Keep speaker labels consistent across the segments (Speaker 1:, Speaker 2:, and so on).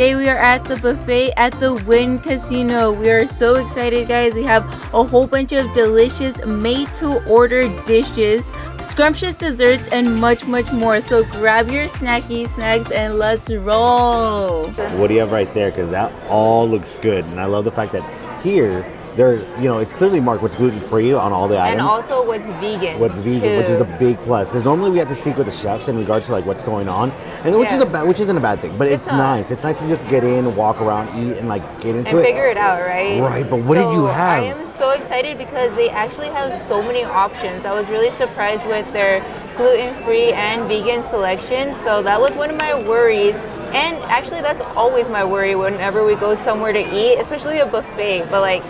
Speaker 1: Today we are at the buffet at the WYNN Casino. We are so excited, guys. We have a whole bunch of delicious made-to-order dishes, scrumptious desserts, and much more. So grab your snacky snacks and let's roll.
Speaker 2: What do you have right there? Because that all looks good, and I love the fact that here it's clearly marked what's gluten-free on all the items.
Speaker 1: And also what's vegan.
Speaker 2: What's vegan, too. Which is a big plus. Because normally we have to speak with the chefs in regards to like what's going on, and which isn't a bad thing. But it's nice. It's nice to just get in, walk around, eat, and like get into it.
Speaker 1: And figure it out, right?
Speaker 2: Right. But what did you have?
Speaker 1: I am so excited because they actually have so many options. I was really surprised with their gluten-free and vegan selection. So that was one of my worries. And actually, that's always my worry whenever we go somewhere to eat, especially a buffet. But like,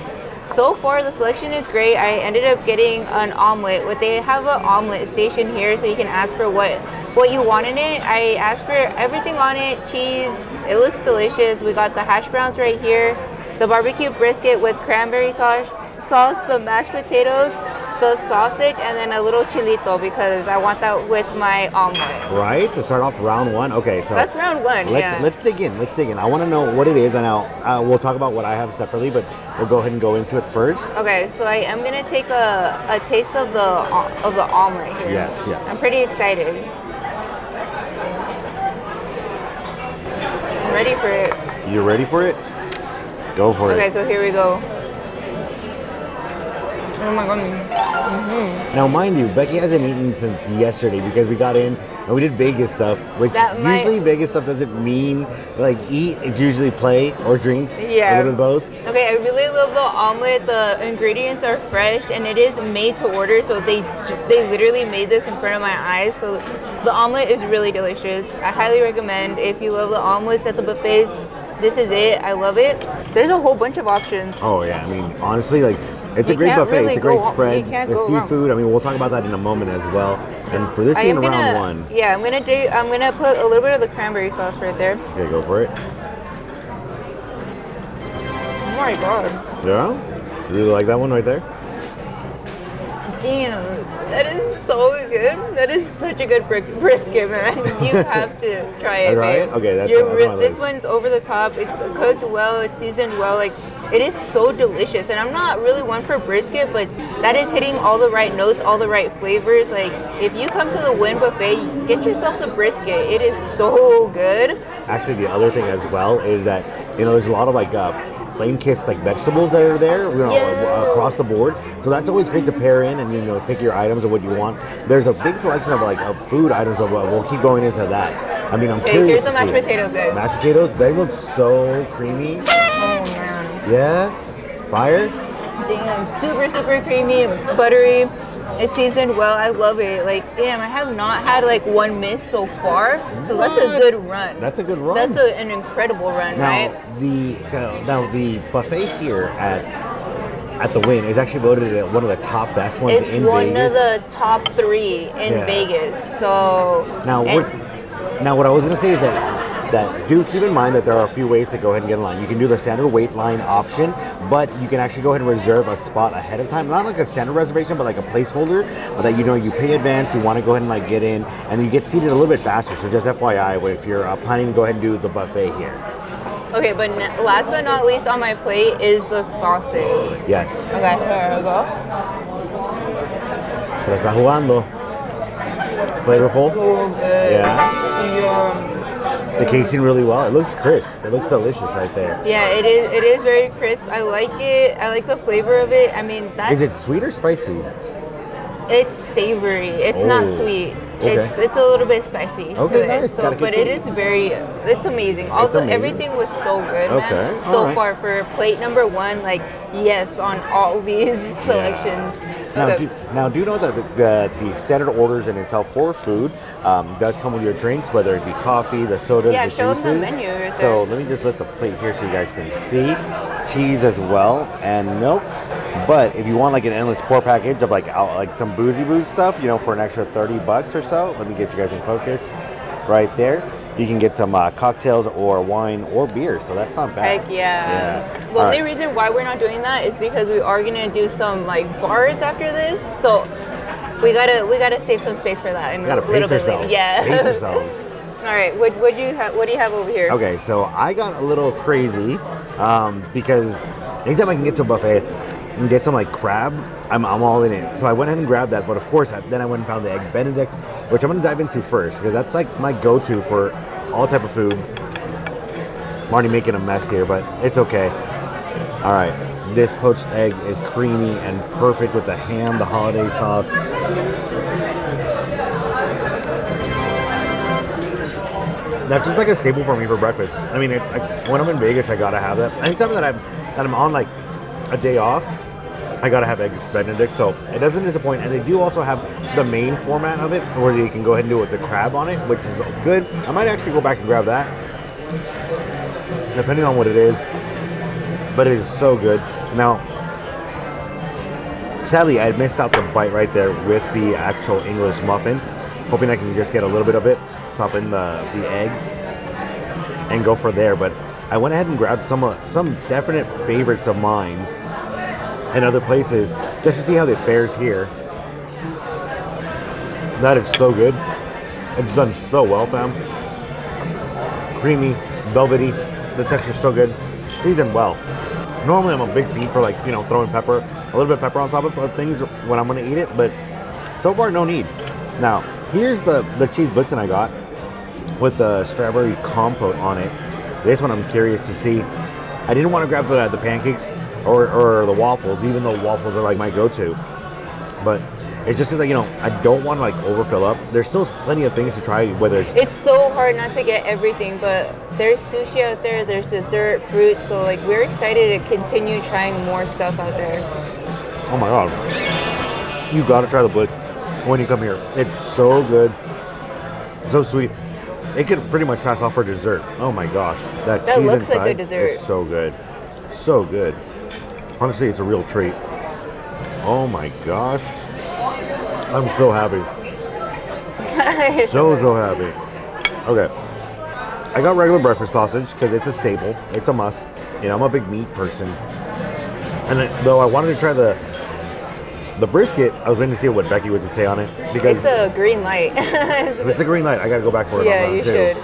Speaker 1: so far the selection is great. I ended up getting an omelet. They have an omelet station here, so you can ask for what you want in it. I asked for everything on it. Cheese. It looks delicious. We got the hash browns right here, the barbecue brisket with cranberry sauce, the mashed potatoes, the sausage, and then a little chilito because I want that with my omelet.
Speaker 2: Right, to start off round one. Okay, so
Speaker 1: that's round one.
Speaker 2: Let's dig in. I want to know what it is, and we'll talk about what I have separately, but we'll go ahead and go into it first.
Speaker 1: Okay, so I am gonna take a taste of the omelet here.
Speaker 2: Yes.
Speaker 1: I'm pretty excited. I'm ready for it.
Speaker 2: You ready for it? Go for it.
Speaker 1: Okay, so here we go. Oh my goodness. Mm-hmm.
Speaker 2: Now, mind you, Becky hasn't eaten since yesterday because we got in and we did Vegas stuff, which usually Vegas stuff doesn't mean like eat. It's usually play or drinks.
Speaker 1: Yeah.
Speaker 2: A little bit both.
Speaker 1: Okay, I really love the omelet. The ingredients are fresh and it is made to order. So they literally made this in front of my eyes. So the omelet is really delicious. I highly recommend if you love the omelets at the buffets. This is it. I love it. There's a whole bunch of options.
Speaker 2: Oh yeah, I mean honestly, like it's a great buffet. It's a great spread. The seafood. I mean, we'll talk about that in a moment as well. And for this being round one,
Speaker 1: yeah, I'm gonna put a little bit of the cranberry sauce right there.
Speaker 2: Okay, go for it.
Speaker 1: Oh my god.
Speaker 2: Yeah, you really like that one right there?
Speaker 1: Damn, that is so good. That is such a good brisket, man. You have to try it.
Speaker 2: Right? Okay, that's
Speaker 1: this one's over the top. It's cooked well. It's seasoned well. Like, it is so delicious. And I'm not really one for brisket, but that is hitting all the right notes, all the right flavors. Like, if you come to the WYNN buffet, get yourself the brisket. It is so good.
Speaker 2: Actually, the other thing as well is that there's a lot of like flame-kissed like vegetables that are there, across the board. So that's always great to pair in and pick your items of what you want. There's a big selection of of food items. We'll keep going into that. I mean, I'm curious.
Speaker 1: Here's the mashed potatoes, guys.
Speaker 2: Mashed potatoes, they look so creamy.
Speaker 1: Oh man.
Speaker 2: Yeah, fire.
Speaker 1: Damn, super creamy, buttery. It's seasoned well. I love it. Like, damn, I have not had like one miss so far. So that's a good run.
Speaker 2: That's a good run.
Speaker 1: That's an incredible run, right?
Speaker 2: Now the buffet here at the WYNN is actually voted one of the top best ones in Vegas.
Speaker 1: It's one of the top 3 in Vegas. So
Speaker 2: now what I was gonna say is that do keep in mind that there are a few ways to go ahead and get in line. You can do the standard wait line option, but you can actually go ahead and reserve a spot ahead of time. Not like a standard reservation, but like a placeholder that you pay advance. You want to go ahead and like get in, and then you get seated a little bit faster. So just FYI, if you're planning to go ahead and do the buffet here.
Speaker 1: Okay, but last but not least on my plate is the sausage.
Speaker 2: Yes.
Speaker 1: Okay, here we go.
Speaker 2: Se la está jugando. Flavorful.
Speaker 1: So good.
Speaker 2: Yeah. The casing really well. It looks crisp. It looks delicious right there.
Speaker 1: Yeah, it is. It is very crisp. I like it. I like the flavor of it. I mean,
Speaker 2: Is it sweet or spicy?
Speaker 1: It's savory. It's not sweet.
Speaker 2: Okay.
Speaker 1: It's a little bit spicy.
Speaker 2: Okay, nice.
Speaker 1: So, but it is it's amazing. Everything was so good, man. So far for plate number 1, like yes on all these selections.
Speaker 2: Now, do you know that the standard orders in itself for food does come with your drinks, whether it be coffee, the sodas, the juices.
Speaker 1: Show them the menu right
Speaker 2: so let me just lift the plate here so you guys can see. Teas as well and milk. But if you want like an endless pour package of like some boozy booze stuff, for an extra $30 or so, let me get you guys in focus right there. You can get some cocktails or wine or beer, so that's not bad.
Speaker 1: Heck yeah. The only reason why we're not doing that is because we are gonna do some like bars after this, so we gotta save some space for that.
Speaker 2: We gotta pace ourselves.
Speaker 1: Yeah.
Speaker 2: Pace ourselves.
Speaker 1: All right, what do you have over here?
Speaker 2: Okay, so I got a little crazy because anytime I can get to a buffet and get some like crab, I'm all in it. So I went ahead and grabbed that, but of course then I went and found the egg Benedict, which I'm gonna dive into first because that's like my go-to for all type of foods. I'm already making a mess here, but it's okay. All right, this poached egg is creamy and perfect with the ham, the hollandaise sauce. That's just like a staple for me for breakfast. I mean, it's like when I'm in Vegas, I gotta have that. Anytime that I'm on like a day off, I gotta have egg Benedict. So it doesn't disappoint. And they do also have the main format of it, where you can go ahead and do it with the crab on it, which is good. I might actually go back and grab that, depending on what it is. But it is so good. Now, sadly, I missed out the bite right there with the actual English muffin. Hoping I can just get a little bit of it, slap in the egg, and go for there. But I went ahead and grabbed some definite favorites of mine and other places just to see how it fares here. That is so good. It's done so well, fam. Creamy, velvety. The texture's so good. Seasoned well. Normally I'm a big feed for like, you know, throwing pepper, a little bit of pepper on top of things when I'm gonna eat it, but so far no need. Now, here's the cheese blitzen I got with the strawberry compote on it. This one I'm curious to see. I didn't want to grab the pancakes or the waffles, even though waffles are like my go-to. But it's just that, you know, I don't want to like overfill up. There's still plenty of things to try, whether
Speaker 1: It's so hard not to get everything, but there's sushi out there, there's dessert, fruit, so like we're excited to continue trying more stuff out there.
Speaker 2: Oh my god. You gotta try the Blitz when you come here. It's so good. So sweet. It could pretty much pass off for dessert. Oh my gosh. That cheese
Speaker 1: looks
Speaker 2: inside
Speaker 1: like a dessert.
Speaker 2: is so good. So good. Honestly, it's a real treat. Oh my gosh. I'm so happy. So happy. Okay. I got regular breakfast sausage because it's a staple. It's a must. You know, I'm a big meat person. And though I wanted to try the brisket, I was waiting to see what Becky would say on it because
Speaker 1: it's a green light.
Speaker 2: if it's a green light, I gotta go back for it.
Speaker 1: Yeah,
Speaker 2: on
Speaker 1: you
Speaker 2: too.
Speaker 1: should.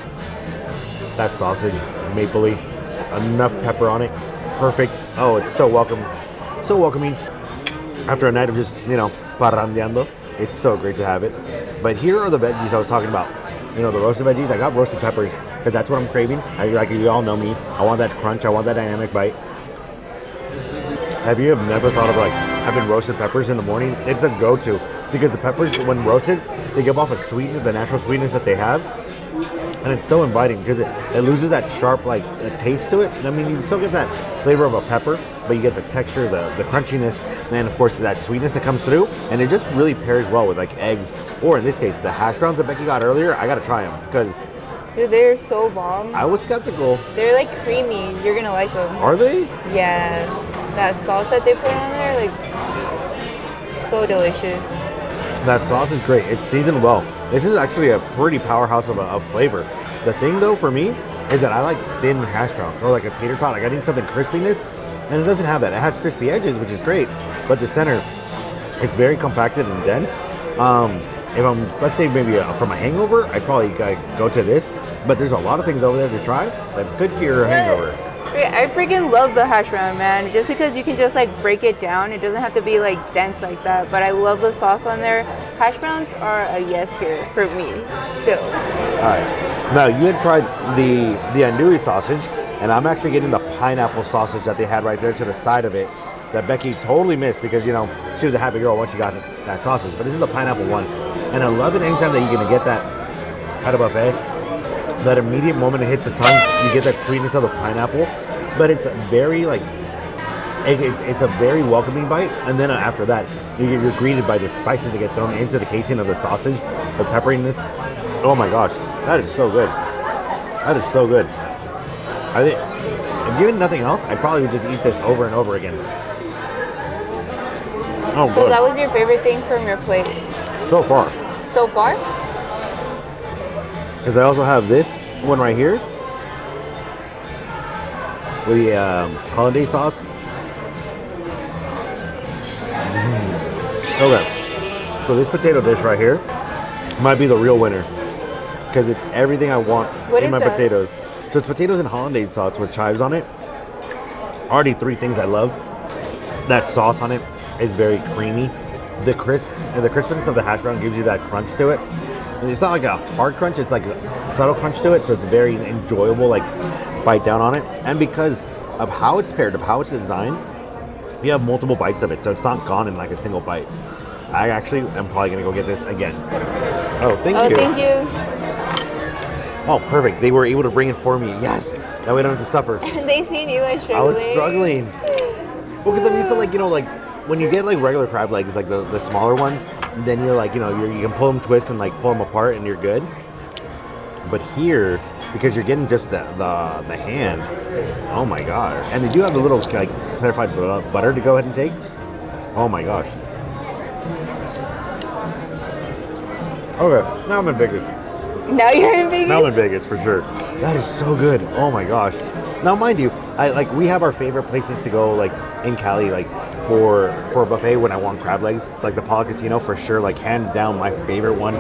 Speaker 2: That sausage, mapley, enough pepper on it, perfect. Oh, it's so welcome, so welcoming. After a night of just, you know, parrandeando, it's so great to have it. But here are the veggies I was talking about. You know, the roasted veggies. I got roasted peppers because that's what I'm craving. Like you all know me, I want that crunch. I want that dynamic bite. Have you never thought of like having roasted peppers in the morning? It's a go-to because the peppers, when roasted, they give off a sweetness, the natural sweetness that they have, and it's so inviting because it loses that sharp like taste to it. I mean, you still get that flavor of a pepper, but you get the texture, the crunchiness, and of course that sweetness that comes through, and it just really pairs well with like eggs, or in this case, the hash browns that Becky got earlier. I gotta try them because
Speaker 1: dude, they're so bomb.
Speaker 2: I was skeptical.
Speaker 1: They're like creamy. You're gonna like them.
Speaker 2: Are they?
Speaker 1: Yeah. That sauce that they put on there, like, so delicious.
Speaker 2: That sauce is great. It's seasoned well. This is actually a pretty powerhouse of flavor. The thing though for me is that I like thin hash browns or like a tater tot. Like I need something crispiness, and it doesn't have that. It has crispy edges, which is great, but the center, it's very compacted and dense. If I'm, let's say maybe from a hangover, I'd probably go to this, but there's a lot of things over there to try that could cure a hangover.
Speaker 1: I freaking love the hash brown, man. Just because you can just like break it down. It doesn't have to be like dense like that. But I love the sauce on there. Hash browns are a yes here for me, still.
Speaker 2: All right. Now, you had tried the andouille sausage, and I'm actually getting the pineapple sausage that they had right there to the side of it that Becky totally missed because, you know, she was a happy girl once she got that sausage. But this is the pineapple one. And I love it anytime that you're going to get that at a buffet. That immediate moment it hits the tongue, you get that sweetness of the pineapple, but it's very like, it's a very welcoming bite. And then after that, you're greeted by the spices that get thrown into the casing of the sausage, the pepperiness. Oh my gosh, that is so good. That is so good. I think, if given nothing else, I probably would just eat this over and over again. Oh,
Speaker 1: so
Speaker 2: good.
Speaker 1: that was your favorite thing from your plate?
Speaker 2: So far.
Speaker 1: So far?
Speaker 2: Because I also have this one right here with the hollandaise sauce. Okay, so this potato dish right here might be the real winner. because it's everything I want
Speaker 1: What
Speaker 2: in
Speaker 1: is
Speaker 2: my
Speaker 1: that?
Speaker 2: potatoes. So it's potatoes and hollandaise sauce with chives on it. Already 3 things I love. That sauce on it is very creamy. The crispness of the hash brown gives you that crunch to it. And it's not like a hard crunch, it's like a subtle crunch to it, so it's very enjoyable, like bite down on it. And because of how it's paired, of how it's designed, you have multiple bites of it, so it's not gone in like a single bite. I actually am probably gonna go get this again. Oh, thank you.
Speaker 1: Thank you.
Speaker 2: Oh, perfect. They were able to bring it for me. Yes, that way I don't have to suffer.
Speaker 1: They seen you like struggling.
Speaker 2: I was struggling. Well, because I'm used to like, you know, like when you get like regular crab legs, like the smaller ones, then you're like, you know, you can pull them, twist, and like pull them apart, and you're good. But here, because you're getting just the hand, oh my gosh! And they do have the little like clarified butter to go ahead and take. Oh my gosh! Okay, now I'm in Vegas.
Speaker 1: Now you're in Vegas?
Speaker 2: Now I'm in Vegas for sure. That is so good. Oh my gosh! Now, mind you, we have our favorite places to go like in Cali, like for a buffet when I want crab legs, like the Paula Casino for sure, like hands down my favorite one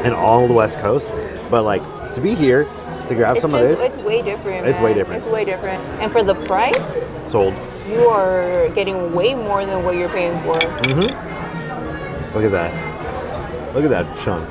Speaker 2: in all the West Coast. But like to be here to grab some of this,
Speaker 1: it's way different.
Speaker 2: It's way different.
Speaker 1: It's way different. And for the price,
Speaker 2: sold.
Speaker 1: You are getting way more than what you're paying for.
Speaker 2: Mm-hmm. Look at that. Look at that chunk.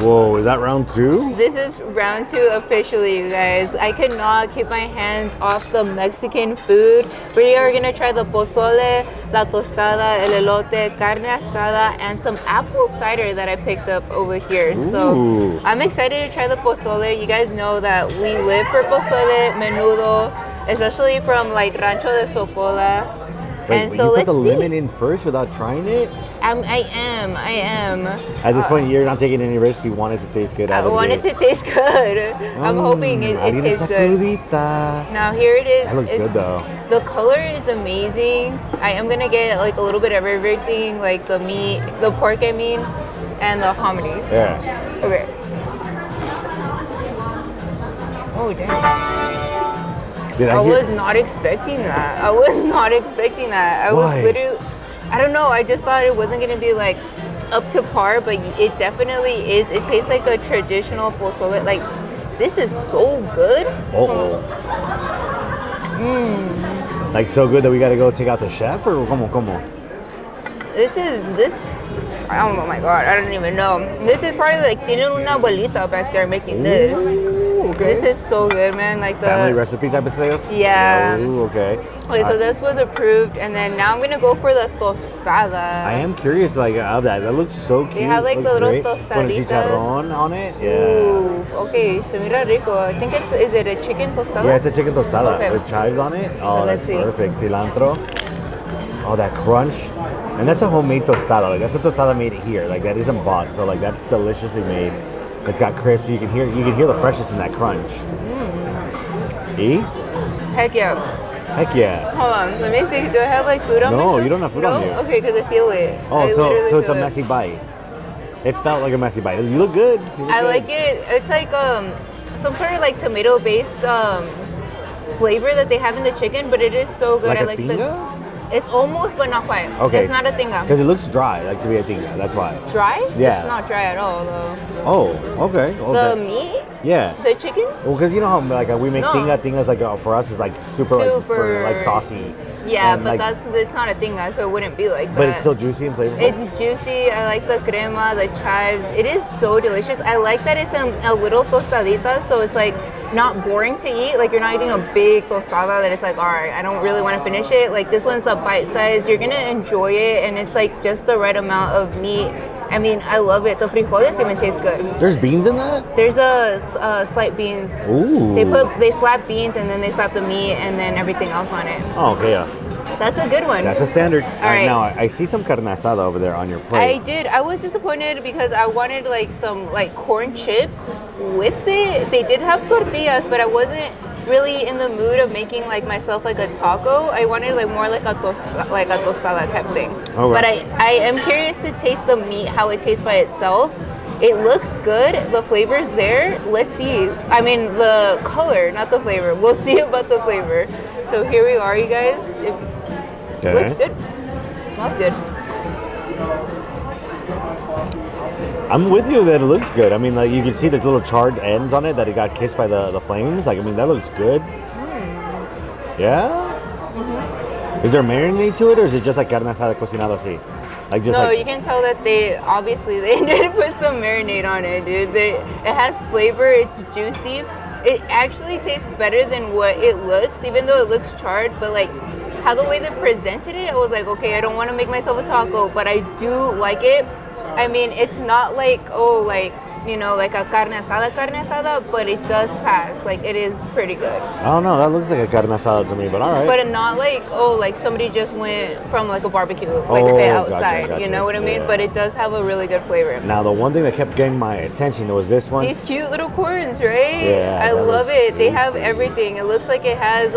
Speaker 2: Whoa, is that round 2?
Speaker 1: This is round 2 officially, you guys. I could not keep my hands off the Mexican food. We are gonna try the pozole, la tostada, el elote, carne asada, and some apple cider that I picked up over here.
Speaker 2: Ooh.
Speaker 1: So I'm excited to try the pozole. You guys know that we live for pozole, menudo, especially from like Rancho de Socola.
Speaker 2: Wait,
Speaker 1: and so
Speaker 2: you put
Speaker 1: let's
Speaker 2: the
Speaker 1: see.
Speaker 2: lemon in first without trying it?
Speaker 1: I am.
Speaker 2: At this point, you're not taking any risks. You want it to taste good.
Speaker 1: I want it to taste good. I'm hoping it tastes good.
Speaker 2: Crudita.
Speaker 1: Now here it is.
Speaker 2: That looks good though.
Speaker 1: The color is amazing. I am gonna get like a little bit of everything, like the meat, the pork I mean, and the hominy.
Speaker 2: Yeah.
Speaker 1: Okay. Oh damn. I was not expecting that. I was not expecting that. I was literally, I don't know, I just thought it wasn't gonna be like up to par, but it definitely is. It tastes like a traditional pozole. Like, this is so good.
Speaker 2: Like so good that we gotta go take out the chef, or como?
Speaker 1: Oh my god, I don't even know. This is probably like, tienen una abuelita back there making this.
Speaker 2: Okay.
Speaker 1: This is so good, man. Like the
Speaker 2: family recipe type of stuff?
Speaker 1: Yeah.
Speaker 2: Ooh, okay.
Speaker 1: Okay, so this was approved, and then now I'm gonna go for the tostada.
Speaker 2: I am curious, like, of that. That looks so cute.
Speaker 1: They have like the little tostaditas.
Speaker 2: Con chicharrón on it. Yeah.
Speaker 1: Ooh, okay, se mira rico. I think is it a chicken tostada?
Speaker 2: Yeah, it's a chicken tostada
Speaker 1: Okay.
Speaker 2: with chives on it. Oh,
Speaker 1: Let's
Speaker 2: that's
Speaker 1: see.
Speaker 2: perfect. Cilantro. Oh, that crunch. And that's a homemade tostada. Like, that's a tostada made here. Like, that isn't bought. So, like, that's deliciously made. It's got crisp. You can hear the freshness in that crunch.
Speaker 1: Heck yeah.
Speaker 2: Heck yeah.
Speaker 1: Hold on, let me see. Do I have like food on me?
Speaker 2: No, you don't have food on you.
Speaker 1: Okay, because I feel it.
Speaker 2: Oh,
Speaker 1: I
Speaker 2: so
Speaker 1: literally
Speaker 2: it's a
Speaker 1: feel it.
Speaker 2: messy bite. It felt like a messy bite. You look good.
Speaker 1: I like it. It's like some sort of like tomato-based flavor that they have in the chicken, but it is so good.
Speaker 2: Like
Speaker 1: I
Speaker 2: a
Speaker 1: like
Speaker 2: tinga?
Speaker 1: It's almost, but not quite.
Speaker 2: Okay.
Speaker 1: It's not a tinga.
Speaker 2: Because it looks dry, like to be a tinga. That's why.
Speaker 1: Dry?
Speaker 2: Yeah.
Speaker 1: It's not dry at all, though.
Speaker 2: Oh, okay. Oh,
Speaker 1: The meat?
Speaker 2: Yeah.
Speaker 1: The chicken?
Speaker 2: Well, because you know how like we make
Speaker 1: No.
Speaker 2: tingas like for us is like super like saucy.
Speaker 1: Yeah,
Speaker 2: And,
Speaker 1: but
Speaker 2: like,
Speaker 1: it's not a tinga, so it wouldn't be like that.
Speaker 2: But it's still juicy and flavorful.
Speaker 1: It's juicy. I like the crema, the chives. It is so delicious. I like that it's a little tostadita, so it's like not boring to eat. Like you're not eating a big tostada that it's like, all right, I don't really want to finish it. Like this one's a bite size. You're gonna enjoy it, and it's like just the right amount of meat. I mean, I love it. The frijoles even taste good.
Speaker 2: There's beans in that?
Speaker 1: There's a slight beans.
Speaker 2: Ooh.
Speaker 1: They slap beans and then they slap the meat and then everything else on it.
Speaker 2: Oh, okay, yeah.
Speaker 1: That's a good one.
Speaker 2: That's a standard. All
Speaker 1: right.
Speaker 2: Now, I see some carne asada over there on your
Speaker 1: I
Speaker 2: plate.
Speaker 1: did. I was disappointed because I wanted like some like corn chips with it. They did have tortillas, but I wasn't really in the mood of making like myself like a taco. I wanted like more like a tostada type thing.
Speaker 2: Okay.
Speaker 1: But I am curious to taste the meat, how it tastes by itself. It looks good. The flavor's there. Let's see. I mean, the color, not the flavor. We'll see about the flavor. So here we are, you guys. It looks good. Smells good.
Speaker 2: I'm with you that it looks good. I mean, like you can see the little charred ends on it that it got kissed by the flames. Like, I mean, that looks good. Yeah? Is there marinade to it, or is it just like carne asada cocinado así? Like just
Speaker 1: no,
Speaker 2: like...
Speaker 1: you can tell that they did put some marinade on it, dude. It has flavor. It's juicy. It actually tastes better than what it looks, even though it looks charred. But like how the way they presented it, I was like, okay, I don't want to make myself a taco, but I do like it. I mean, it's not like, oh, like, you know, like a carne asada, but it does pass. Like, it is pretty good.
Speaker 2: I don't know. That looks like a carne asada to me, but all right.
Speaker 1: But not like, oh, like somebody just went from like a barbecue, like a bit outside.
Speaker 2: Gotcha.
Speaker 1: You know what I mean?
Speaker 2: Yeah.
Speaker 1: But it does have a really good flavor.
Speaker 2: Now, the one thing that kept getting my attention was this one.
Speaker 1: These cute little corns, right?
Speaker 2: Yeah,
Speaker 1: I love it.
Speaker 2: tasty.
Speaker 1: They have everything. It looks like it has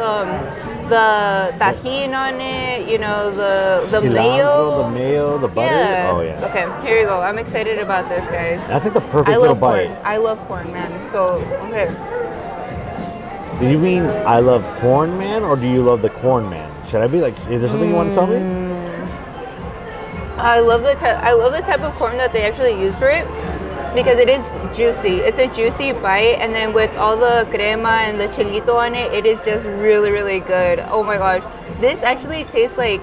Speaker 1: the tajin on it, you know, the
Speaker 2: Cilantro,
Speaker 1: mayo.
Speaker 2: the mayo, the butter.
Speaker 1: Yeah.
Speaker 2: Oh, yeah.
Speaker 1: Okay, here you go. I'm excited about this, guys.
Speaker 2: That's like the perfect
Speaker 1: I
Speaker 2: little
Speaker 1: love
Speaker 2: bite.
Speaker 1: corn. I love corn, man. So, okay.
Speaker 2: Do you mean I love corn man, or do you love the corn man? Should I be like, is there something you want to tell me?
Speaker 1: I love the type of corn that they actually use for it because it is juicy. It's a juicy bite, and then with all the crema and the chilito on it, it is just really, really good. Oh my gosh. This actually tastes like,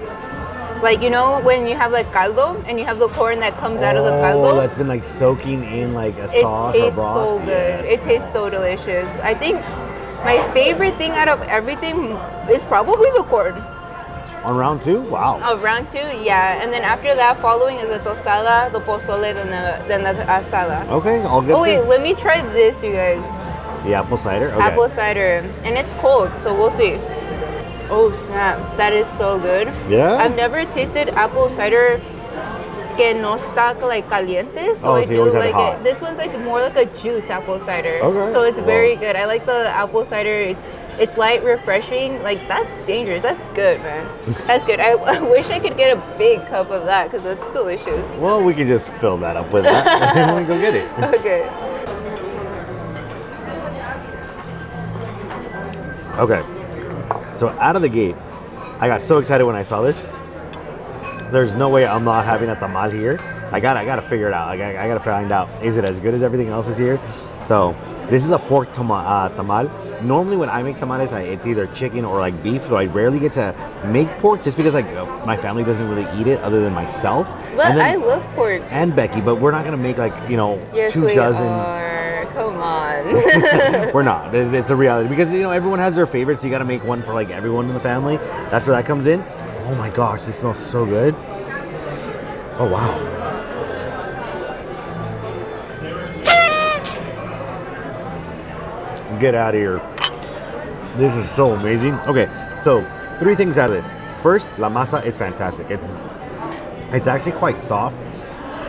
Speaker 1: you know, when you have like caldo and you have the corn that comes out of the caldo.
Speaker 2: Oh, that's been like soaking in like a sauce or a broth.
Speaker 1: It tastes so good.
Speaker 2: Yes.
Speaker 1: It tastes so delicious. I think my favorite thing out of everything is probably the corn.
Speaker 2: On round two? Wow.
Speaker 1: Round two, yeah. And then after that, following is the tostada, the pozole, then the asada.
Speaker 2: Okay, all good.
Speaker 1: Oh wait,
Speaker 2: things.
Speaker 1: let me try this, you guys.
Speaker 2: The apple cider? Okay.
Speaker 1: Apple cider. And it's cold, so we'll see. Oh snap, that is so good.
Speaker 2: Yeah?
Speaker 1: I've never tasted apple cider que no está like caliente, so
Speaker 2: Oh,
Speaker 1: I
Speaker 2: so you
Speaker 1: do
Speaker 2: always have it
Speaker 1: like
Speaker 2: hot.
Speaker 1: it. This one's like more like a juice apple cider.
Speaker 2: Okay.
Speaker 1: So it's
Speaker 2: Wow.
Speaker 1: very good. I like the apple cider. It's light, refreshing. Like that's dangerous. That's good, man. That's good. I wish I could get a big cup of that because it's delicious.
Speaker 2: Well, we can just fill that up with that and we go get it.
Speaker 1: Okay.
Speaker 2: Okay. So out of the gate, I got so excited when I saw this. There's no way I'm not having a tamal here. I gotta figure it out. I gotta find out, is it as good as everything else is here? So this is a pork tamal. Normally when I make tamales, it's either chicken or like beef. So I rarely get to make pork just because like my family doesn't really eat it other than myself.
Speaker 1: But
Speaker 2: and then,
Speaker 1: I love pork.
Speaker 2: and Becky, but we're not gonna make like, you know,
Speaker 1: Yes,
Speaker 2: 2
Speaker 1: we
Speaker 2: dozen.
Speaker 1: are. Come on.
Speaker 2: We're not. It's a reality because, you know, everyone has their favorites. So you got to make one for like everyone in the family. That's where that comes in. Oh my gosh, this smells so good. Oh wow. Get out of here. This is so amazing. Okay, so 3 things out of this. First, la masa is fantastic. It's actually quite soft,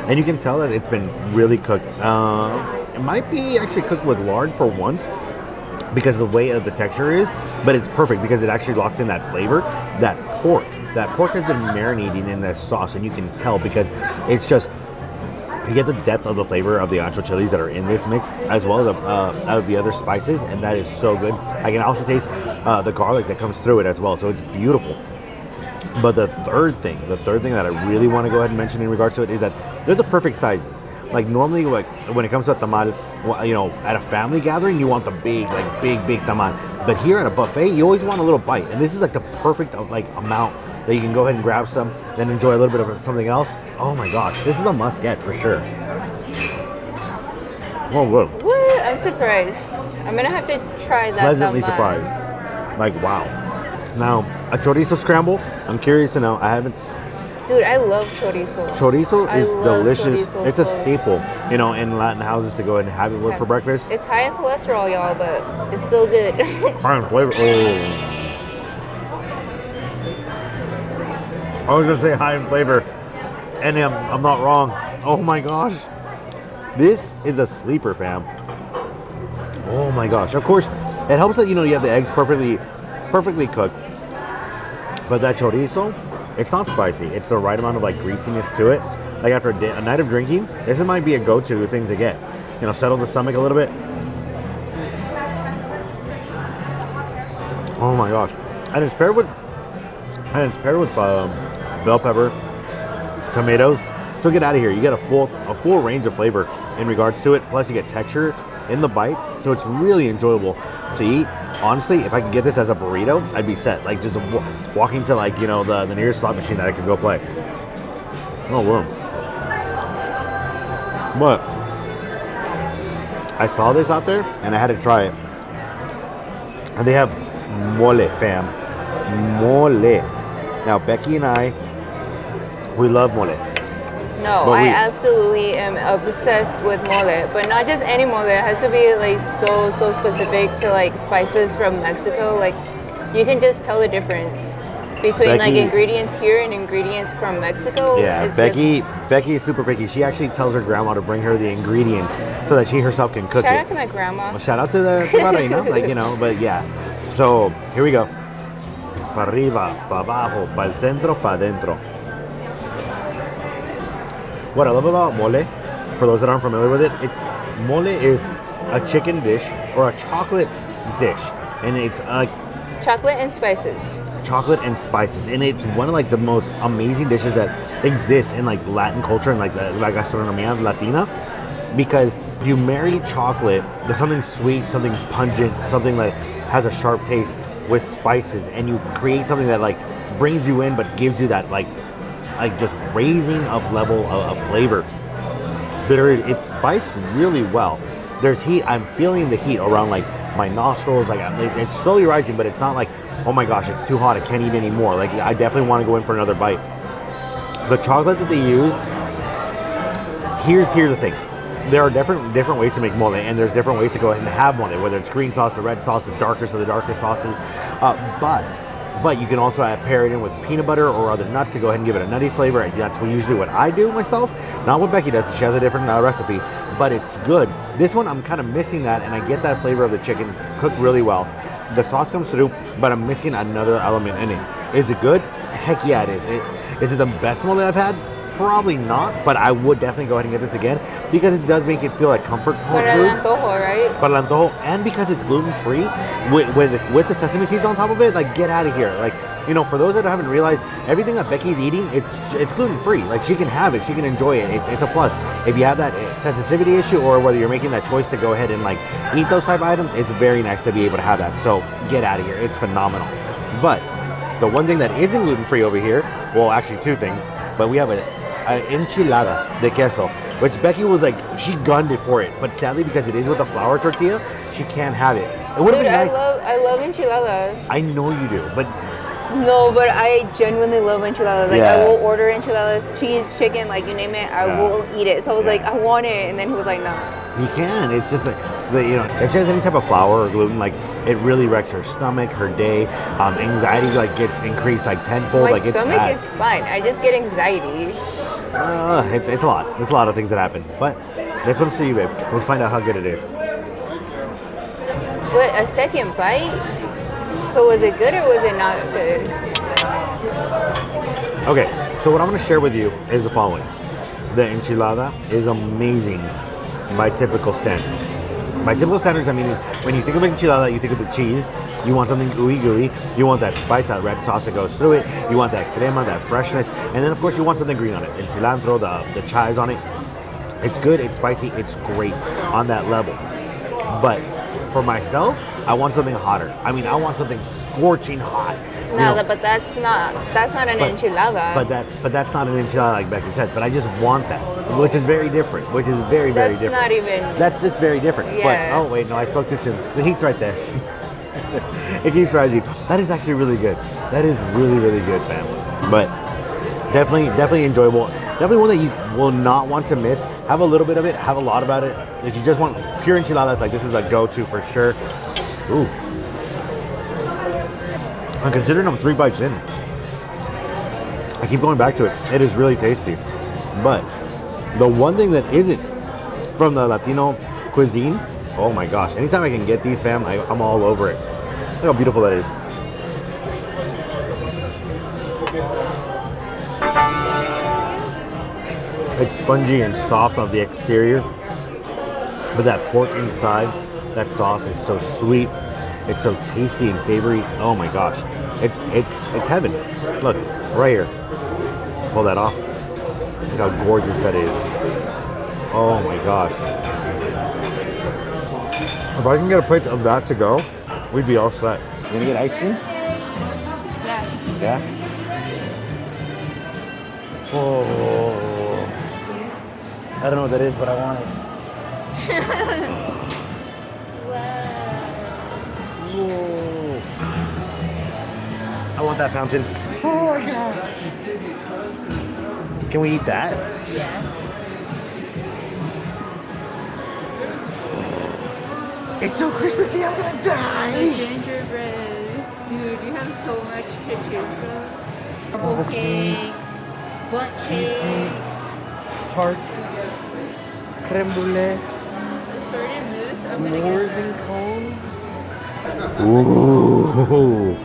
Speaker 2: and you can tell that it's been really cooked. It might be actually cooked with lard for once because the way of the texture is, but it's perfect because it actually locks in that flavor. That pork has been marinating in this sauce, and you can tell because it's just, you get the depth of the flavor of the ancho chilies that are in this mix, as well as of the other spices, and that is so good. I can also taste the garlic that comes through it as well, so it's beautiful. But the third thing that I really want to go ahead and mention in regards to it is that they're the perfect sizes. Like normally, like when it comes to a tamal, you know, at a family gathering, you want the big tamal. But here at a buffet, you always want a little bite, and this is like the perfect like amount that you can go ahead and grab some, then enjoy a little bit of something else. Oh my gosh, this is a must get for sure. Oh, good.
Speaker 1: What? I'm surprised. I'm gonna have to try that.
Speaker 2: Pleasantly
Speaker 1: tamal.
Speaker 2: surprised. Like wow. Now a chorizo scramble. I'm curious to know. I haven't.
Speaker 1: Dude, I love chorizo.
Speaker 2: Chorizo
Speaker 1: I
Speaker 2: is
Speaker 1: love
Speaker 2: delicious.
Speaker 1: chorizo
Speaker 2: It's a
Speaker 1: so-
Speaker 2: staple, you know, in Latin houses to go ahead and have it with for breakfast.
Speaker 1: It's high in cholesterol, y'all, but it's still good.
Speaker 2: High in flavor. Oh. I was gonna say high in flavor, and I'm not wrong. Oh my gosh, this is a sleeper, fam. Oh my gosh. Of course, it helps that, you know, you have the eggs perfectly cooked, but that chorizo, it's not spicy. It's the right amount of like greasiness to it. Like after a night of drinking, this might be a go-to thing to get. You know, settle the stomach a little bit. Oh my gosh, and it's paired with bell pepper, tomatoes. So get out of here. You get a full range of flavor in regards to it. Plus you get texture in the bite. So it's really enjoyable to eat. Honestly, if I could get this as a burrito, I'd be set. Like just walking to like, you know, the nearest slot machine that I could go play. Oh, wow. But I saw this out there and I had to try it. And they have mole, fam. Mole. Now, Becky and I, we love mole.
Speaker 1: No, I absolutely am obsessed with mole, but not just any mole. It has to be like so specific to like spices from Mexico. Like you can just tell the difference between like ingredients here and ingredients from Mexico.
Speaker 2: Yeah, Becky is super picky. She actually tells her grandma to bring her the ingredients so that she herself can cook it.
Speaker 1: Shout out to my grandma.
Speaker 2: Well, shout out to la reina, like, you know, but yeah. So here we go. Pa arriba, pa abajo, pa el centro, pa adentro. What I love about mole, for those that aren't familiar with it, mole is a chicken dish or a chocolate dish, and it's
Speaker 1: chocolate and spices.
Speaker 2: Chocolate and spices, and it's one of like the most amazing dishes that exists in like Latin culture and like the La Gastronomía Latina, because you marry chocolate, there's something sweet, something pungent, something that has a sharp taste with spices, and you create something that like brings you in but gives you that like just raising of level of flavor. It's spiced really well. There's heat. I'm feeling the heat around like my nostrils. Like it's slowly rising, but it's not like, oh my gosh, it's too hot, I can't eat anymore. Like I definitely want to go in for another bite. The chocolate that they use, here's the thing. There are different ways to make mole, and there's different ways to go ahead and have mole, whether it's green sauce, the red sauce, the darker sauces. But you can also pair it in with peanut butter or other nuts to go ahead and give it a nutty flavor. That's usually what I do myself. Not what Becky does. She has a different recipe, but it's good. This one, I'm kind of missing that, and I get that flavor of the chicken cooked really well. The sauce comes through, but I'm missing another element in it. Is it good? Heck yeah, it is. Is it the best mole that I've had? Probably not, but I would definitely go ahead and get this again because it does make it feel like comfort food.
Speaker 1: Para el antojo, right?
Speaker 2: Para el antojo, and because it's gluten free with the sesame seeds on top of it, like get out of here. Like, you know, for those that haven't realized, everything that Becky's eating, it's gluten free. Like she can have it, she can enjoy it. It's a plus. If you have that sensitivity issue or whether you're making that choice to go ahead and like eat those type of items, it's very nice to be able to have that. So get out of here. It's phenomenal. But the one thing that isn't gluten free over here, well, actually two things, but we have an enchilada de queso, which Becky was like, she gunned it for it, but sadly because it is with a flour tortilla, she can't have it. It would have been nice.
Speaker 1: I love enchiladas.
Speaker 2: I know you do, but
Speaker 1: no, but I genuinely love enchiladas. Like I will order enchiladas, cheese, chicken, like you name it, I will eat it. So I was like, I want it, and then he was like, nah.
Speaker 2: You can. It's just like, you know, if she has any type of flour or gluten, like it really wrecks her stomach, her day. Anxiety like gets increased like tenfold.
Speaker 1: My
Speaker 2: like it's
Speaker 1: stomach is fine. I just get anxiety.
Speaker 2: It's a lot. It's a lot of things that happen. But this one's to you, babe. We'll find out how good it is.
Speaker 1: Wait, a second bite? So was it good or was it not good?
Speaker 2: Okay, so what I'm going to share with you is the following. The enchilada is amazing by typical standards. By typical standards, I mean is when you think of enchilada, you think of the cheese. You want something ooey gooey. You want that spice, that red sauce that goes through it. You want that crema, that freshness. And then, of course, you want something green on it. And cilantro, the chives on it. It's good, it's spicy, it's great on that level. But for myself, I want something hotter. I mean, I want something scorching hot.
Speaker 1: No, but that's not an enchilada.
Speaker 2: But that's not an enchilada like Becky says. But I just want that, which is very different. Which is very different.
Speaker 1: That's not even.
Speaker 2: That's just very different.
Speaker 1: Yeah.
Speaker 2: But oh wait, no, I spoke too soon. The heat's right there. It keeps rising. That is actually really good. That is really good, fam. But definitely enjoyable. Definitely one that you will not want to miss. Have a little bit of it. Have a lot about it. If you just want pure enchiladas, like this is a go-to for sure. Ooh. And considering I'm 3 bites in, I keep going back to it. It is really tasty. But the one thing that isn't from the Latino cuisine, oh my gosh. Anytime I can get these, fam, I'm all over it. Look how beautiful that is. It's spongy and soft on the exterior, but that pork inside, that sauce is so sweet. It's so tasty and savory. Oh my gosh, it's heaven. Look, right here. Pull that off. Look how gorgeous that is. Oh my gosh. If I can get a plate of that to go, we'd be all set. You gonna get ice cream?
Speaker 1: Yeah.
Speaker 2: Yeah? Oh. I don't know what that is, but I want it. Whoa. I want that fountain. Oh my god. Can we eat that?
Speaker 1: Yeah.
Speaker 2: It's so Christmassy, I'm gonna die!
Speaker 1: Gingerbread. Dude, you have so much to choose from. Apple cake, butt cake,
Speaker 2: Tarts, creme brulee,
Speaker 1: assorted mousse.
Speaker 2: s'mores and cones. Ooh.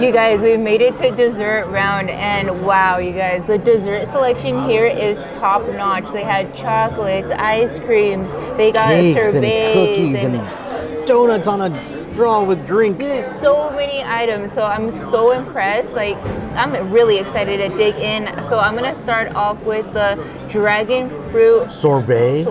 Speaker 1: You guys, we've made it to dessert round, and wow, you guys, the dessert selection here is top notch. They had chocolates, ice creams, they got
Speaker 2: Cakes
Speaker 1: sorbets,
Speaker 2: and cookies and donuts on a straw with drinks.
Speaker 1: dude, so many items. So I'm so impressed. Like, I'm really excited to dig in. So I'm gonna start off with the dragon fruit
Speaker 2: Sorbet?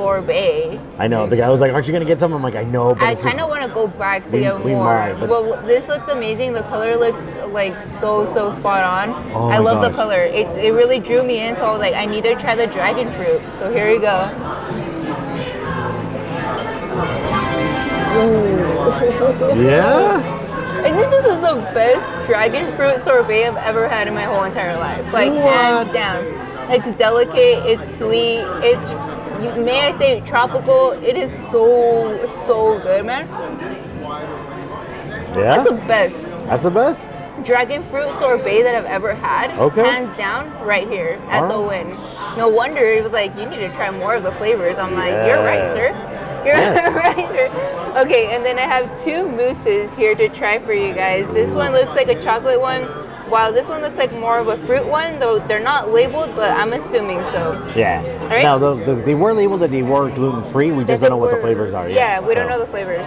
Speaker 2: I know. The guy was like, aren't you going to get some? I'm like, I know, but
Speaker 1: I kind of want to go back to get
Speaker 2: we
Speaker 1: more.
Speaker 2: might, but-
Speaker 1: Well, this looks amazing. The color looks like so spot on.
Speaker 2: Oh
Speaker 1: I
Speaker 2: my
Speaker 1: love the
Speaker 2: gosh.
Speaker 1: color. It really drew me in, so I was like, I need to try the dragon fruit. So here we go.
Speaker 2: Yeah?
Speaker 1: I think this is the best dragon fruit sorbet I've ever had in my whole entire life. Like, hands
Speaker 2: What?
Speaker 1: down. It's delicate, it's sweet, it's, may I say, tropical. It is so good, man.
Speaker 2: Yeah?
Speaker 1: That's the best
Speaker 2: That's the best?
Speaker 1: dragon fruit sorbet that I've ever had.
Speaker 2: Okay.
Speaker 1: Hands down, right here at the
Speaker 2: Alright.
Speaker 1: WYNN. No wonder it was like, you need to try more of the flavors. I'm like, you're right,
Speaker 2: Yes.
Speaker 1: sir. You're
Speaker 2: Yes.
Speaker 1: right, sir. Okay, and then I have two mousses here to try for you guys. This one looks like a chocolate one, while this one looks like more of a fruit one, though they're not labeled, but I'm assuming so.
Speaker 2: Yeah.
Speaker 1: Right?
Speaker 2: Now, they were labeled that they were gluten-free. We just don't know what the flavors are yet.
Speaker 1: Yeah, we don't
Speaker 2: so.
Speaker 1: know the flavors.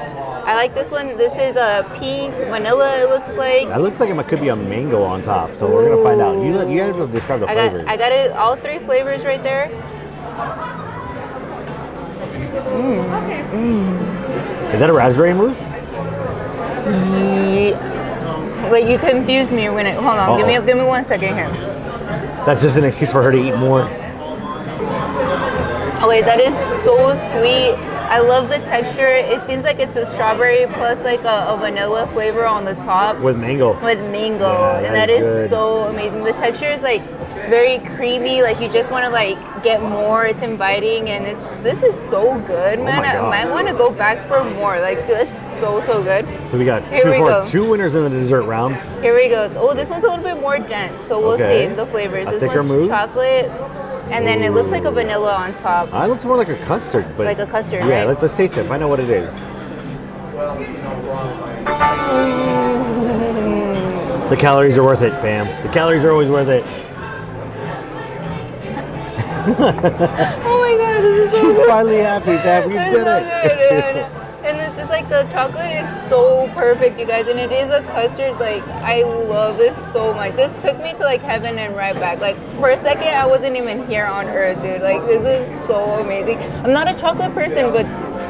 Speaker 1: I like this one. This is a pink vanilla, it looks like.
Speaker 2: That looks like it could be a mango on top, so we're going to find out. You guys will describe the flavors.
Speaker 1: I got it, all three flavors right there.
Speaker 2: Is that a raspberry mousse?
Speaker 1: Wait, you confused me. Hold on. Give me 1 second here.
Speaker 2: That's just an excuse for her to eat more.
Speaker 1: Oh wait, that is so sweet. I love the texture. It seems like it's a strawberry plus like a vanilla flavor on the top.
Speaker 2: With mango.
Speaker 1: With mango,
Speaker 2: Yeah,
Speaker 1: and
Speaker 2: that
Speaker 1: that
Speaker 2: is
Speaker 1: is
Speaker 2: good.
Speaker 1: so amazing. The texture is like very creamy. Like you just want to like get more. It's inviting, and this is so good, man.
Speaker 2: my
Speaker 1: I
Speaker 2: gosh.
Speaker 1: might want to go back for more. Like it's so good.
Speaker 2: So we got
Speaker 1: Here we go.
Speaker 2: two winners in the dessert round.
Speaker 1: Here we go. Oh, this one's a little bit more dense, so we'll
Speaker 2: Okay.
Speaker 1: see the flavors.
Speaker 2: A
Speaker 1: This
Speaker 2: thicker
Speaker 1: one's
Speaker 2: mousse?
Speaker 1: chocolate, and then it looks like a vanilla on top.
Speaker 2: It looks more like a custard, but
Speaker 1: Like a custard,
Speaker 2: yeah.
Speaker 1: right?
Speaker 2: Let's taste it. Find out what it is. The calories are worth it, fam. The calories are always worth it.
Speaker 1: Oh my god, this is so
Speaker 2: She's
Speaker 1: good.
Speaker 2: finally happy, fam. We
Speaker 1: It's
Speaker 2: did
Speaker 1: so
Speaker 2: it.
Speaker 1: good. And it's just like the chocolate is so perfect, you guys. And it is a custard. Like, I love this so much. This took me to like heaven and right back. Like, for a second, I wasn't even here on earth, dude. Like, this is so amazing. I'm not a chocolate person, but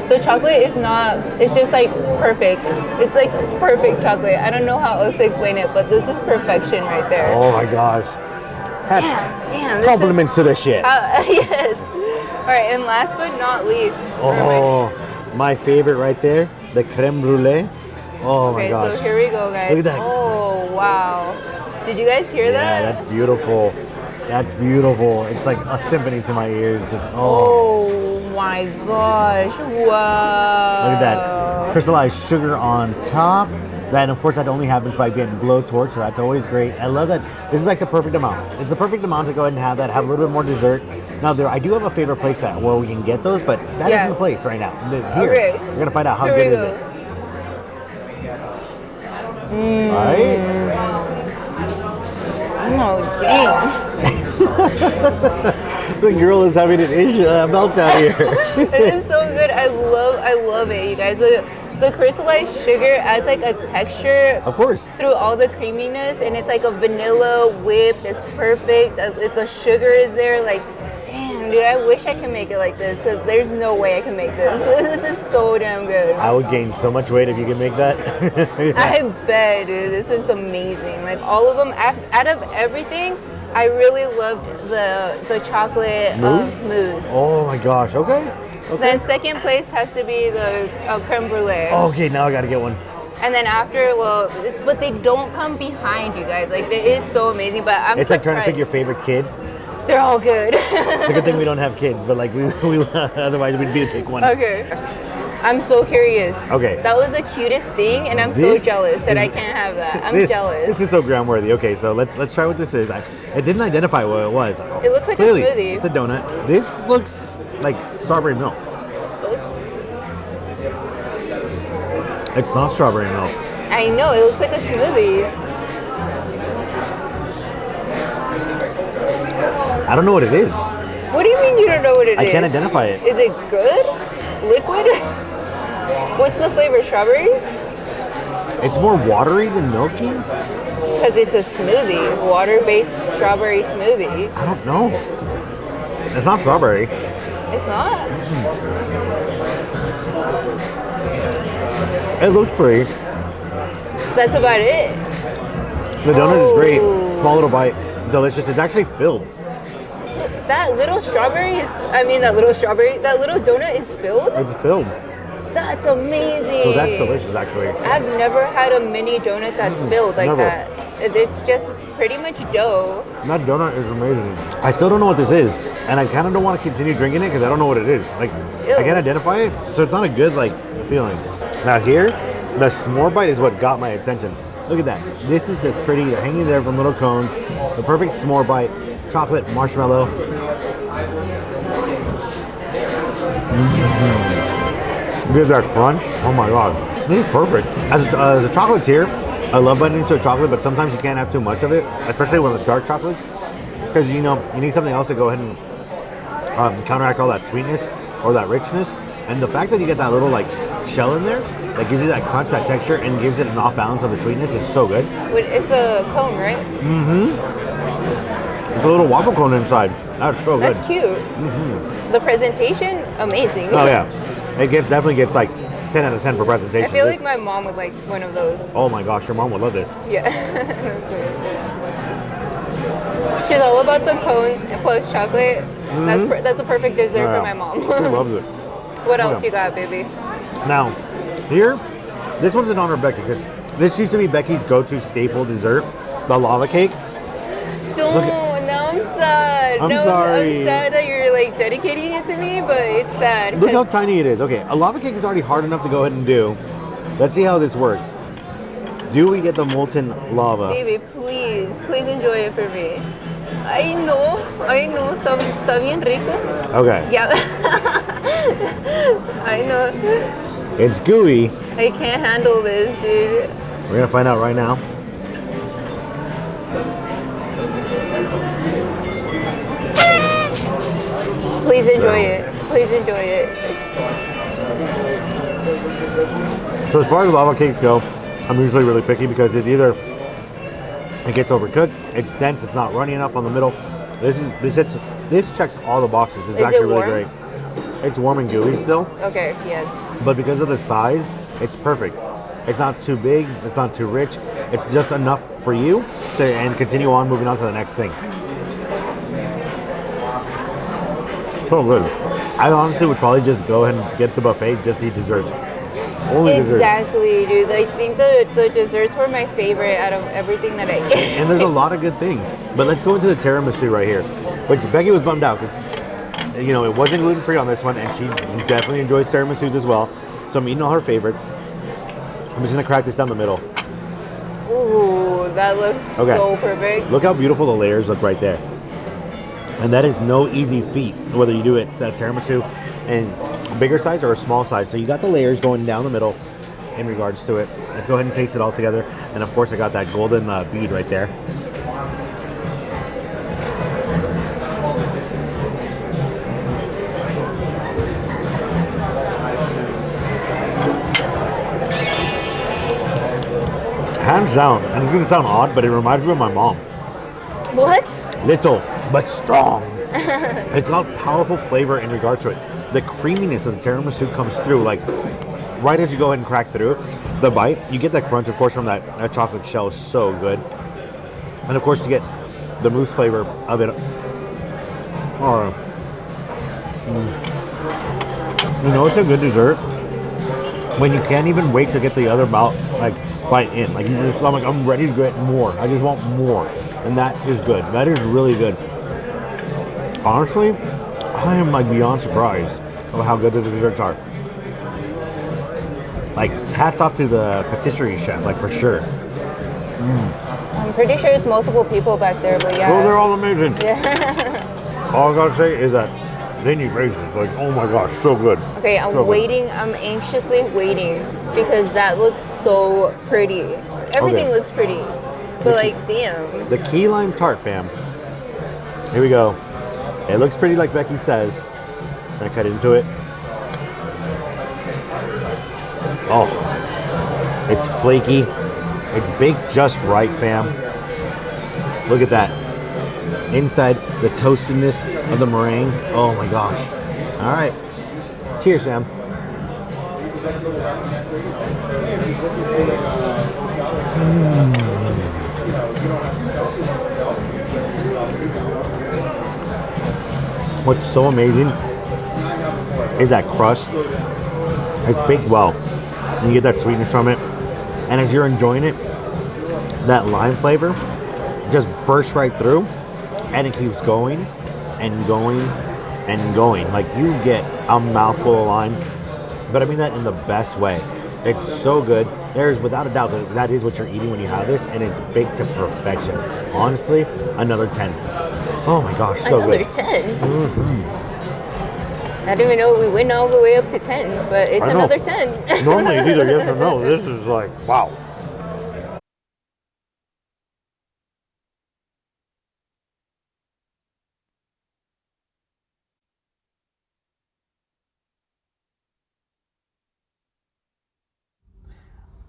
Speaker 1: the chocolate is not, it's just like perfect. It's like perfect chocolate. I don't know how else to explain it, but this is perfection right there.
Speaker 2: Oh my gosh. That's
Speaker 1: Damn. This
Speaker 2: compliments to the shit.
Speaker 1: yes. All right, and last but not least.
Speaker 2: Oh, my favorite right there, the creme brulee. Oh my
Speaker 1: Okay,
Speaker 2: gosh.
Speaker 1: so here we go, guys.
Speaker 2: Look at that.
Speaker 1: Oh, wow. Did you guys hear
Speaker 2: Yeah,
Speaker 1: that?
Speaker 2: that's beautiful. That's beautiful. It's like a symphony to my ears. Just oh.
Speaker 1: Oh my gosh. Wow.
Speaker 2: Look at that. Crystallized sugar on top. That, of course, that only happens by getting blowtorch, so that's always great. I love that. This is like the perfect amount. It's the perfect amount to go ahead and have that, have a little bit more dessert. Now, I do have a favorite place where we can get those, but that
Speaker 1: Yeah.
Speaker 2: isn't the place right now. Here,
Speaker 1: Okay.
Speaker 2: we're going to find out how
Speaker 1: Here
Speaker 2: good
Speaker 1: we
Speaker 2: is it. Right?
Speaker 1: Oh, dang.
Speaker 2: The girl is having an issue, meltdown here.
Speaker 1: It is so good. I love it, you guys. the crystallized sugar adds like a texture
Speaker 2: Of course.
Speaker 1: through all the creaminess, and it's like a vanilla whipped. It's perfect. The sugar is there. Like, damn, dude, I wish I could make it like this because there's no way I can make this. This is so damn good.
Speaker 2: I would gain so much weight if you could make that. Yeah.
Speaker 1: I bet, dude. This is amazing. Like all of them, out of everything, I really loved the chocolate
Speaker 2: Mousse?
Speaker 1: mousse.
Speaker 2: Oh my gosh. Okay.
Speaker 1: Then second place has to be the creme brulee.
Speaker 2: Okay, now I gotta get one.
Speaker 1: And then after, well, but they don't come behind you guys. Like, it is so amazing, but I'm
Speaker 2: It's like trying to pick
Speaker 1: surprised.
Speaker 2: your favorite kid.
Speaker 1: They're all good.
Speaker 2: It's a good thing we don't have kids, but like we otherwise we'd be to pick one.
Speaker 1: Okay. I'm so curious.
Speaker 2: Okay.
Speaker 1: That was the cutest thing, and I'm
Speaker 2: This
Speaker 1: so jealous that
Speaker 2: is-
Speaker 1: I can't have that. I'm
Speaker 2: This
Speaker 1: jealous.
Speaker 2: is so ground worthy. Okay, so let's try what this is. It didn't identify what it was.
Speaker 1: It looks like
Speaker 2: Clearly,
Speaker 1: a smoothie.
Speaker 2: it's a donut. This looks like strawberry milk. It's not strawberry milk.
Speaker 1: I know, it looks like a smoothie.
Speaker 2: I don't know what it is.
Speaker 1: What do you mean you don't know what it is?
Speaker 2: I can't identify it.
Speaker 1: Is it good? Liquid? What's the flavor? Strawberry?
Speaker 2: It's more watery than milky.
Speaker 1: Because it's a smoothie. Water-based strawberry smoothie.
Speaker 2: I don't know. It's not strawberry.
Speaker 1: It's not?
Speaker 2: It looks pretty.
Speaker 1: That's about it.
Speaker 2: The donut is great.
Speaker 1: Oh.
Speaker 2: Small little bite. Delicious. It's actually filled.
Speaker 1: That little strawberry is, that little donut is filled?
Speaker 2: It's filled.
Speaker 1: That's amazing.
Speaker 2: So that's delicious, actually.
Speaker 1: I've never had a mini donut that's filled like
Speaker 2: never.
Speaker 1: that. It's just pretty much dough.
Speaker 2: That donut is amazing. I still don't know what this is, and I kind of don't want to continue drinking it because I don't know what it is. Like,
Speaker 1: Ew.
Speaker 2: I can't identify it, so it's not a good like feeling. Now here, the s'more bite is what got my attention. Look at that. This is just pretty, hanging there from little cones. The perfect s'more bite, chocolate marshmallow. Gives that crunch. Oh my god, this is perfect. As a chocolatier, I love biting into a chocolate, but sometimes you can't have too much of it, especially when it's dark chocolates, because you need something else to go ahead and counteract all that sweetness or that richness. And the fact that you get that little like shell in there that gives you that crunch, that texture, and gives it an off balance of the sweetness is so good.
Speaker 1: It's a cone, right?
Speaker 2: It's a little waffle cone inside. That's so good.
Speaker 1: That's cute. The presentation, amazing.
Speaker 2: Oh yeah, it definitely gets like 10 out of 10 for presentation.
Speaker 1: I feel
Speaker 2: This-
Speaker 1: like my mom would like one of those.
Speaker 2: Oh my gosh, your mom would love this.
Speaker 1: Yeah. That's weird. She's all about the cones plus chocolate. That's a perfect dessert
Speaker 2: Yeah.
Speaker 1: for my mom.
Speaker 2: She loves it.
Speaker 1: What else
Speaker 2: Yeah.
Speaker 1: you got, baby?
Speaker 2: Now, here, this one's in honor of Becky because this used to be Becky's go-to staple dessert, the lava cake.
Speaker 1: Don't.
Speaker 2: Look
Speaker 1: Now I'm sad.
Speaker 2: I'm
Speaker 1: no,
Speaker 2: sorry.
Speaker 1: I'm sad that you're like dedicating it to me, but it's sad.
Speaker 2: Look how
Speaker 1: 'cause
Speaker 2: tiny it is. Okay, a lava cake is already hard enough to go ahead and do. Let's see how this works. Do we get the molten lava?
Speaker 1: Baby, please enjoy it for me. I know, está bien rico.
Speaker 2: Okay,
Speaker 1: Yeah. I know.
Speaker 2: it's gooey.
Speaker 1: I can't handle this, dude.
Speaker 2: We're gonna find out right now.
Speaker 1: Please enjoy it. Please enjoy it.
Speaker 2: So as far as lava cakes go, I'm usually really picky because it gets overcooked, it's dense, it's not runny enough on the middle. This checks all the boxes. This is
Speaker 1: Is
Speaker 2: actually
Speaker 1: it
Speaker 2: really
Speaker 1: warm?
Speaker 2: great. It's warm and gooey still,
Speaker 1: Okay, yes.
Speaker 2: but because of the size, it's perfect. It's not too big, it's not too rich. It's just enough for you and continue on moving on to the next thing. So good. I honestly would probably just go ahead and get the buffet, just eat desserts. Only desserts.
Speaker 1: Exactly, dude. I think the desserts were my favorite out of everything that I ate.
Speaker 2: And there's a lot of good things. But let's go into the tiramisu right here, which Becky was bummed out because, it wasn't gluten-free on this one, and she definitely enjoys tiramisus as well. So I'm eating all her favorites. I'm just gonna crack this down the middle.
Speaker 1: Ooh, that looks
Speaker 2: Okay.
Speaker 1: so perfect.
Speaker 2: Look how beautiful the layers look right there. And that is no easy feat, whether you do it tiramisu in a bigger size or a small size. So you got the layers going down the middle in regards to it. Let's go ahead and taste it all together. And of course I got that golden bead right there. Hands down, and it's gonna sound odd, but it reminds me of my mom.
Speaker 1: What?
Speaker 2: Little, but strong. It's got powerful flavor in regard to it. The creaminess of the tiramisu comes through, like, right as you go ahead and crack through the bite. You get that crunch, of course, from that chocolate shell. Is so good. And, of course, you get the mousse flavor of it. Oh. You know, it's a good dessert when you can't even wait to get the other bite in. Like, I'm like, I'm ready to get more. I just want more. And that is good. That is really good. Honestly, I am like beyond surprised of how good the desserts are. Like, hats off to the patisserie chef, like, for sure.
Speaker 1: I'm pretty sure it's multiple people back there, but yeah.
Speaker 2: Oh, they're all amazing.
Speaker 1: Yeah.
Speaker 2: All I gotta say is that they need raises. Like, oh my gosh, so good.
Speaker 1: Okay, I'm
Speaker 2: so
Speaker 1: waiting. Good. I'm anxiously waiting because that looks so pretty. Everything looks pretty, but like, damn.
Speaker 2: The key lime tart, fam. Here we go. It looks pretty, like Becky says. Can I cut into it? Oh, it's flaky. It's baked just right, fam. Look at that. Inside, the toastedness of the meringue. Oh my gosh. All right. Cheers, fam. What's so amazing is that crust. It's baked well. You get that sweetness from it. And as you're enjoying it, that lime flavor just bursts right through, and it keeps going and going and going. Like, you get a mouthful of lime, but I mean that in the best way. It's so good. There's without a doubt that is what you're eating when you have this, and it's baked to perfection. Honestly, another 10. Oh my gosh, so
Speaker 1: another
Speaker 2: good.
Speaker 1: Another 10? Mm-hmm. I didn't even know we went all the way up to 10, but it's another 10.
Speaker 2: Normally it's either yes or no. This is like, wow.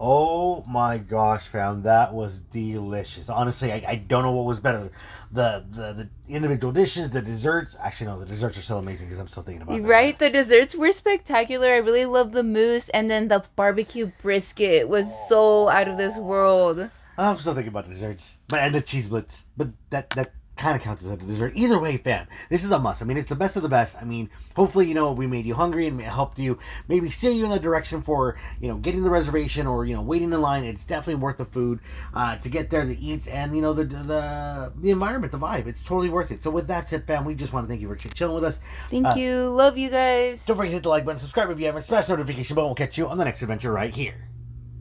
Speaker 2: Oh my gosh, fam, that was delicious. Honestly, I don't know what was better. The individual dishes, the desserts. Actually, no, the desserts are still amazing because I'm still thinking about them.
Speaker 1: Right? The desserts were spectacular. I really love the mousse, and then the barbecue brisket was so out of this world.
Speaker 2: I'm still thinking about the desserts. And the cheese blitz. But that kind of counts as a dessert. Either way, fam, this is a must. I mean, it's the best of the best. I mean, hopefully, you know, we made you hungry and helped you maybe steer you in that direction for, you know, getting the reservation or, you know, waiting in line. It's definitely worth the food to get there, to eat, and, you know, the environment, the vibe. It's totally worth it. So with that said, fam, we just want to thank you for chilling with us.
Speaker 1: Thank you. Love you guys.
Speaker 2: Don't forget to hit the like button, subscribe if you haven't, smash the notification button. We'll catch you on the next adventure right here.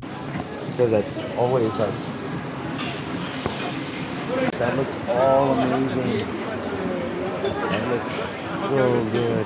Speaker 2: Because that's always like... That looks all amazing. That looks so good.